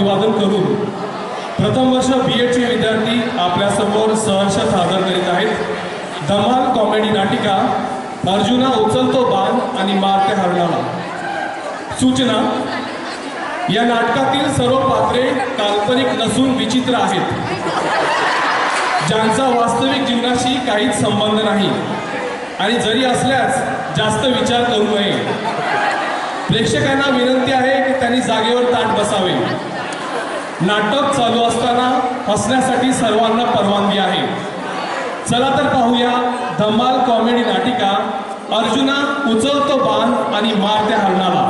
अभिवादन करून प्रथम वर्ष बीएडचे विद्यार्थी आपल्यासमोर सहर्ष सादर करीत आहेत धमाल कॉमेडी नाटिका अर्जुना उचलतो बाण आणि मारते हरणाला. सूचना: या नाटकातील सर्व पात्रे काल्पनिक नसून विचित्र आहेत, ज्यांचा वास्तविक जीवनाशी काहीच संबंध नाही आणि जरी असल्यास जास्त विचार करू नये. प्रेक्षकांना विनंती आहे की त्यांनी जागेवर ताठ बसावे. नाटक चालू असताना हसण्यासाठी सर्वांना परवानगी आहे. चला तर पाहूया धमाल कॉमेडी नाटिका अर्जुना उचलतो बाण आणि मारते हरणाला.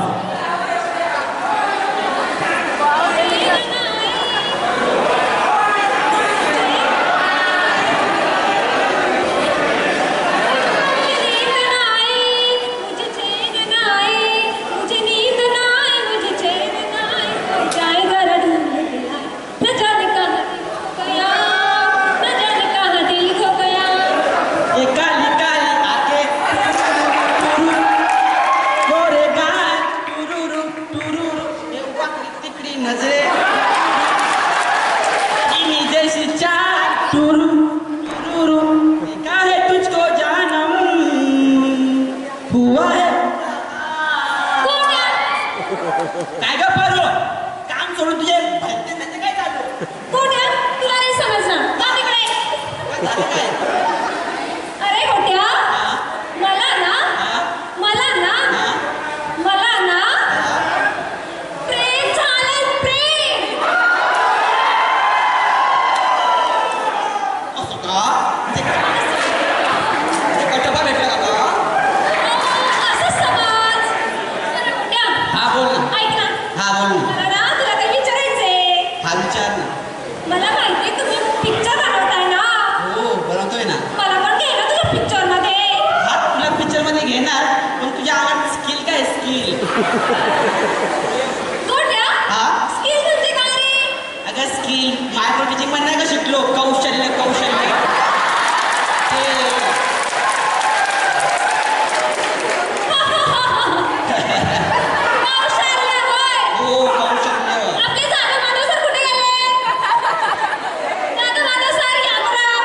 काय ग पारो, काम सोडून तुझे भलते काय चालू? कोण आहे? तुला नाही समजणार. का तिकडे? अरे होट्या, मला ना प्रेम झालंय, प्रेम. असं का? कटोबा भेटला का? असं समज. अरे होट्या, हा बोल ना. ऐक ना. हा बोल ना. मला ना तुला काही विचारायचंय. हा विचार ना. मला माहिती तुम्ही पिक्चर बनवताय ना. हो बनवतोय ना. मला पण घे ना तुझ्या पिक्चर मध्ये. हा तुला पिक्चर मध्ये घेणार, पण तुझ्या अंगात स्किल काय? स्किल गोट्या, हा स्किल म्हणजे काय रे? अगं स्किल मायक्रोटिचिंग मध्ये नाही का शिकलो? कौशल्य कौशल्य होय. हो कौशल्य. आपले जाधव माधव सर कुठे गेले? जाधव माधव सर या बरं.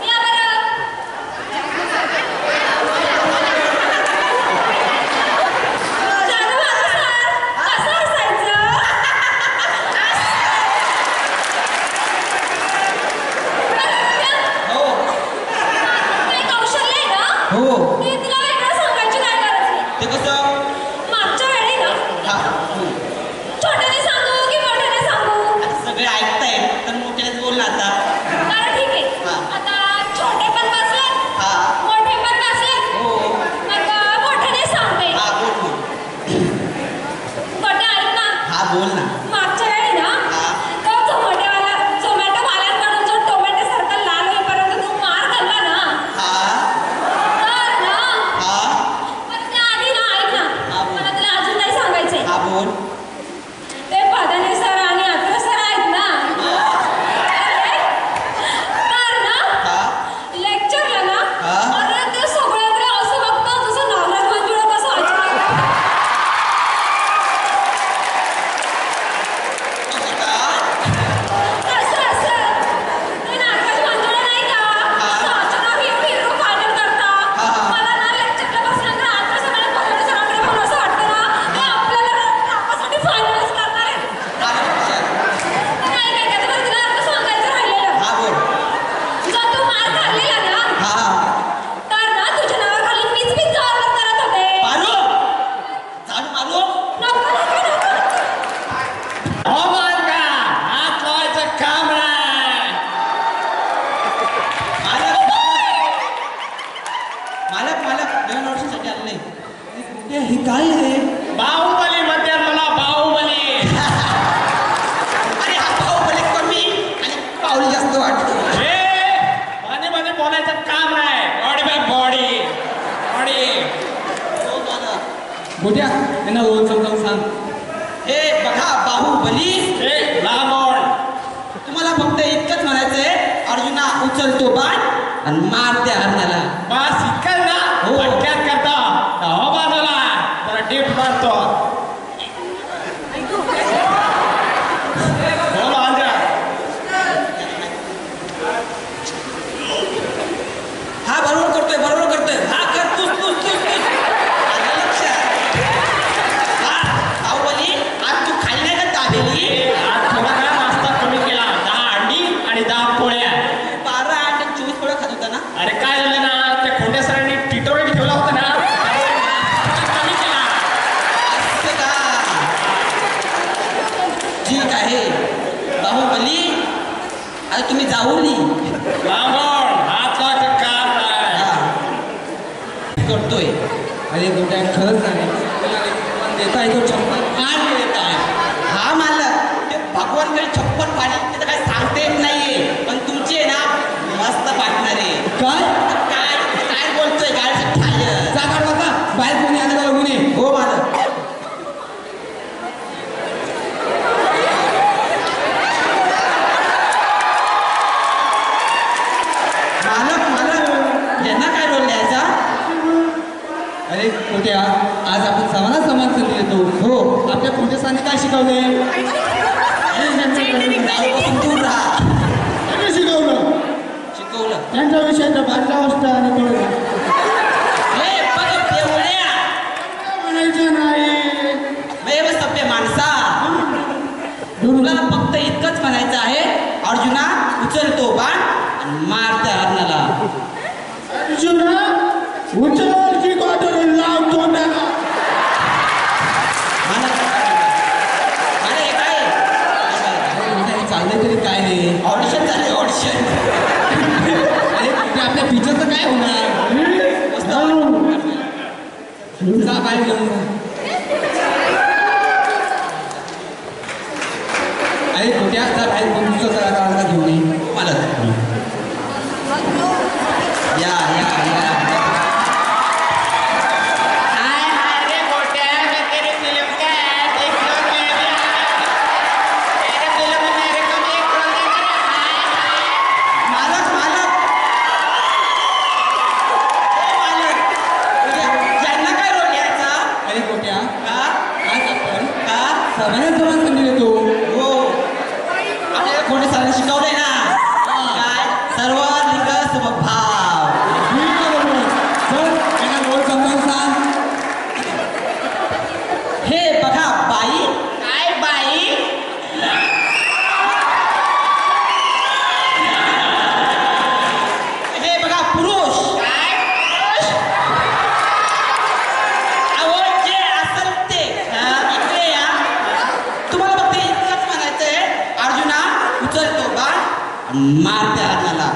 या बरं. जाधव माधव सर, कसं असायचं? हो काही कौशल्य आहे ना? हो ते तुला वेगळं सांगायची काय गरज नाही. ते कसं? मागच्या वेळी ना हा छोट्याने सांगू की मोठ्याने सांगू? आता सगळे ऐकताय तर मोठ्यानेच बोल ना आता. बरं ठीक आहे. हा. आता छोटे पण बसलेत, हा मोठे पण बसलेत. हो मग मोठ्याने सांगते. हा बोल ना. मोठे ऐक ना. हा बोल ना. मागच्या वेळी ना हा तो झोमॅटो वाल्यांकडून जो टोमॅटो सारखा लाल होईपर्यंत तू मार खाल्ला ना, हा तर ना हा पण त्याआधी ना ऐक ना, हा, बोल. मला तुला अजून काही सांगायचंय. हा बोल. ते पदाने सर आणि अत्र सर आहेत ना, तर ना हा लेक्चरला ना हा. अरे ते सगळ्याकडे असं बघतात जसं नागराज मंजुळा कसं अचानक. असं का? असं ते नागराज मंजुळा नाही का असं अचानक येऊन हिरो फायनल करतात. हा. मला ना लेक्चरला बसल्यानंतर अत्र सरांनी पदाने सरांकडे बघून असं वाटतं ना हे आपल्याला नापासाठी फायनलच करणार आहे. आलं लक्षात. नाही काय त्याचं बरं तुला अर्थ सांगायचं राहिलेलं. हा बोल. जर तू मार खाल्लेला ना हा तर ना तुझ्या नावाखाली मीच ऑर्डर करत होते. मारू झाडू मारू. नको. हो मालका, हात लावायचं काम नाही. मालक नवीन वर्षासाठी आलं नाही. हे काय रे? बाहुबली म्हणते मला, बाहुबली. अरे हा बाहुबली कमी आणि पावली जास्त वाटतो. हे मध्ये बोलायचं काम नाही. Body by body. हो दादा. मोठ्या त्यांना रोल समजावून सांग. हे बघा बाहुबली, हे लांबोड. तुम्हाला फक्त इतकंच म्हणायचंय, अर्जुना उचलतो बाण आणि मार त्या हरणाला. बस इतकं ना. हो. पटक्यात करता. हो बाजूला जरा डीप मारतो. ठीक आहे बाहुबली आता तुम्ही जाऊली लांबून हात लावायचं काम नाही. करतोय. अरे गोट्या खरंच नाही देता येतो छप्पन आठ देत आहे. हा मालक ते भगवानकडे छप्पन पाणी तिथं काही सांगता येत नाहीये पण तुमची आहे ना मस्त पार्टनर आहे. काय काय काय बोलतोय गाडीचं टायर. जा काढ बाबा बाहेर कोणी आलं का बघून ये. हो मालक. मालक मालक यांना काय रोल द्यायचा. अरे गोट्या आज आपण समान संधी देतो. हो आपल्या पोलिसांनी काय शिकवले. दारूपासून दूर राहा. शिकवलं शिकवलं. त्यांच्या विषयाच्या बाजूला वाजता आणि हे बघ बेवड्या म्हणायचं नाही. बे सभ्य माणसा तुला फक्त इतकंच म्हणायचं आहे अर्जुना उचलतो बाण आणि मार त्या हरणाला. अर्जुना उचल की काढून लाव तोंडाला. अरे काय चाललंय तरी काय नाही. ऑडिशन झाले ऑडिशन. अरे ते आपल्या पिक्चरचं काय होणार. जा बाहेर घेऊन अरे गोट्या जा बाहेर तुमचं घेऊन ये. मला या या या हाय हाय रे गोट्या, मैं तेरी फिल्म का ad देख लो, मैं भी तेरे फिल्म में मेरे को भी एक रोल देना रे. हाय मालक मालक ओ मालक यांना काय रोल द्यायचा. अरे गोट्या का आज आपण का समान संधी देतो. हो आपल्याला कोणी सरांनी शिकवलंय ना काय सर्व लिंग समभाव. चल त्यांना रोल समजावून सांग. हे बघा बाई काय बाई. हे बघा पुरुष. काय अहो जे असेल ते इकडे या. तुम्हाला फक्त इतकंच म्हणायचंय अर्जुना उचलतो बाण आणि मार त्या हरणाला.